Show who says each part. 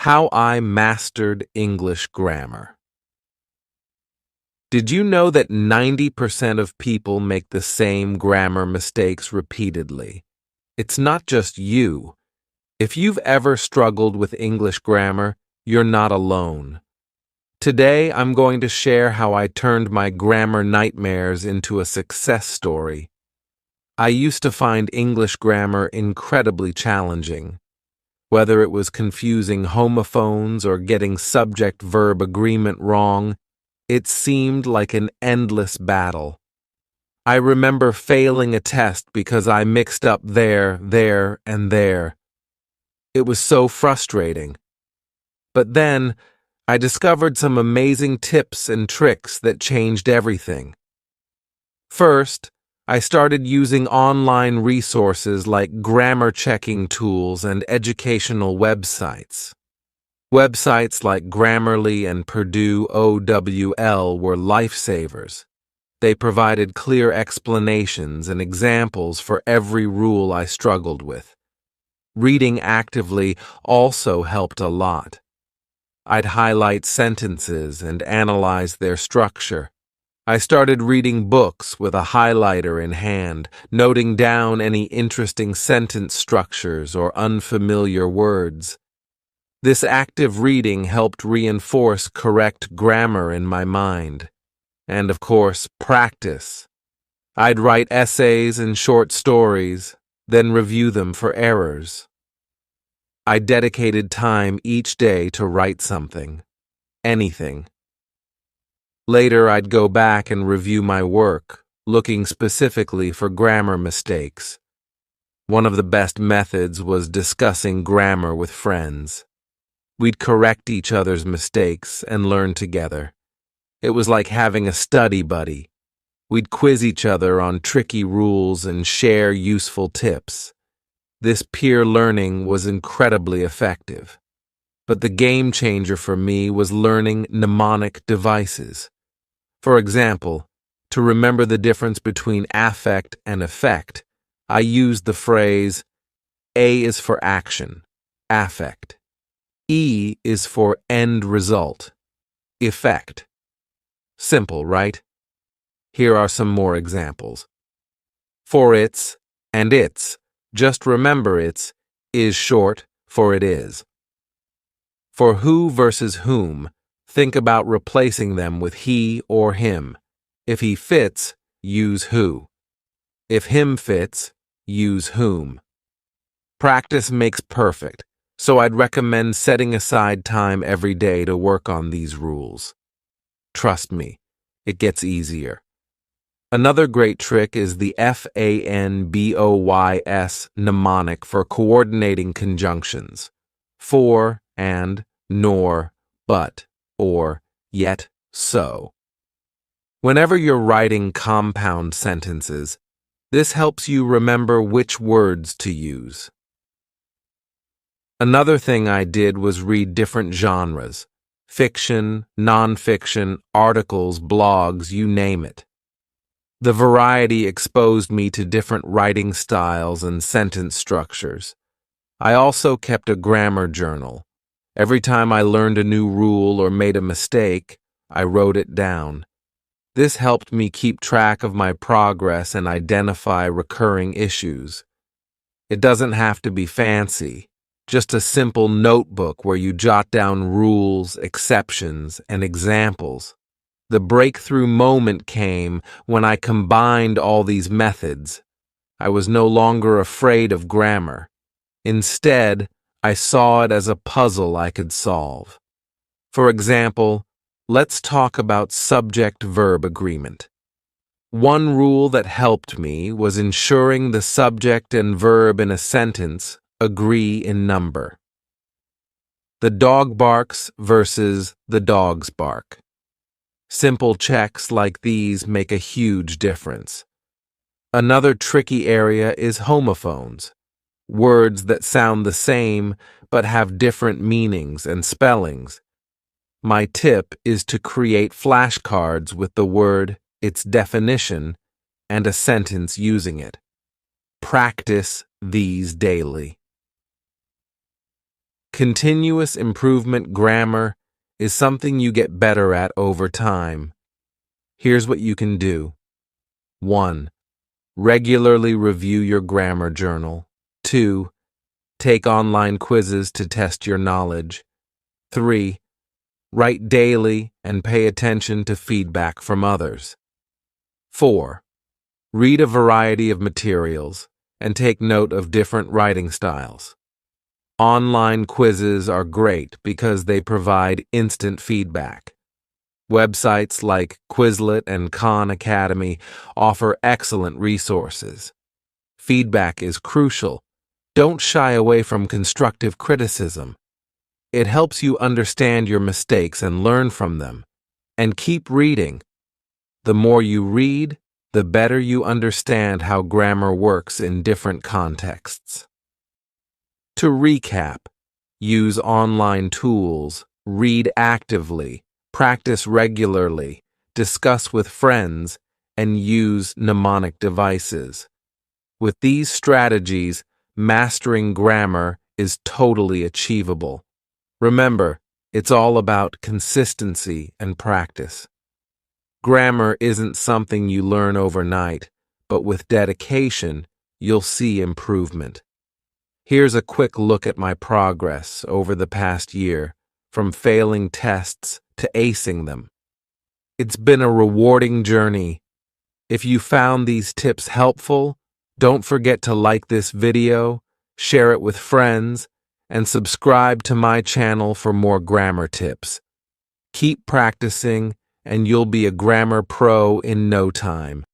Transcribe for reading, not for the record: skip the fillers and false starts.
Speaker 1: How I Mastered English Grammar. Did you know that 90% of people make the same grammar mistakes repeatedly? It's not just you. If you've ever struggled with English grammar, you're not alone. Today, I'm going to share how I turned my grammar nightmares into a success story. I used to find English grammar incredibly challenging. Whether it was confusing homophones or getting subject-verb agreement wrong, it seemed like an endless battle. I remember failing a test because I mixed up there, and there. It was so frustrating. But then, I discovered some amazing tips and tricks that changed everything. First, I started using online resources like grammar checking tools and educational websites. Websites like Grammarly and Purdue OWL were lifesavers. They provided clear explanations and examples for every rule I struggled with. Reading actively also helped a lot. I'd highlight sentences and analyze their structure. I started reading books with a highlighter in hand, noting down any interesting sentence structures or unfamiliar words. This active reading helped reinforce correct grammar in my mind. And, of course, practice. I'd write essays and short stories, then review them for errors. I dedicated time each day to write something, anything. Later, I'd go back and review my work, looking specifically for grammar mistakes. One of the best methods was discussing grammar with friends. We'd correct each other's mistakes and learn together. It was like having a study buddy. We'd quiz each other on tricky rules and share useful tips. This peer learning was incredibly effective. But the game changer for me was learning mnemonic devices. For example, to remember the difference between affect and effect, I used the phrase, A is for action, affect. E is for end result, effect. Simple, right? Here are some more examples. For its and its, just remember its is short for it is. For who versus whom, think about replacing them with he or him. If he fits, use who. If him fits, use whom. Practice makes perfect, so I'd recommend setting aside time every day to work on these rules. Trust me, it gets easier. Another great trick is the FANBOYS mnemonic for coordinating conjunctions. For, and, nor, but, or, yet, so. Whenever you're writing compound sentences, this helps you remember which words to use. Another thing I did was read different genres: fiction, nonfiction, articles, blogs, you name it. The variety exposed me to different writing styles and sentence structures. I also kept a grammar journal. Every time I learned a new rule or made a mistake, I wrote it down. This helped me keep track of my progress and identify recurring issues. It doesn't have to be fancy, just a simple notebook where you jot down rules, exceptions, and examples. The breakthrough moment came when I combined all these methods. I was no longer afraid of grammar. Instead, I saw it as a puzzle I could solve. For example, let's talk about subject-verb agreement. One rule that helped me was ensuring the subject and verb in a sentence agree in number. The dog barks versus the dogs bark. Simple checks like these make a huge difference. Another tricky area is homophones. Words that sound the same but have different meanings and spellings. My tip is to create flashcards with the word, its definition, and a sentence using it. Practice these daily. Continuous improvement grammar is something you get better at over time. Here's what you can do. 1. Regularly review your grammar journal. 2. Take online quizzes to test your knowledge. 3. Write daily and pay attention to feedback from others. 4. Read a variety of materials and take note of different writing styles. Online quizzes are great because they provide instant feedback. Websites like Quizlet and Khan Academy offer excellent resources. Feedback is crucial. Don't shy away from constructive criticism. It helps you understand your mistakes and learn from them. And keep reading. The more you read, the better you understand how grammar works in different contexts. To recap, use online tools, read actively, practice regularly, discuss with friends, and use mnemonic devices. With these strategies, mastering grammar is totally achievable. Remember, it's all about consistency and practice. Grammar isn't something you learn overnight, but with dedication, you'll see improvement. Here's a quick look at my progress over the past year, from failing tests to acing them. It's been a rewarding journey. If you found these tips helpful, don't forget to like this video, share it with friends, and subscribe to my channel for more grammar tips. Keep practicing, and you'll be a grammar pro in no time.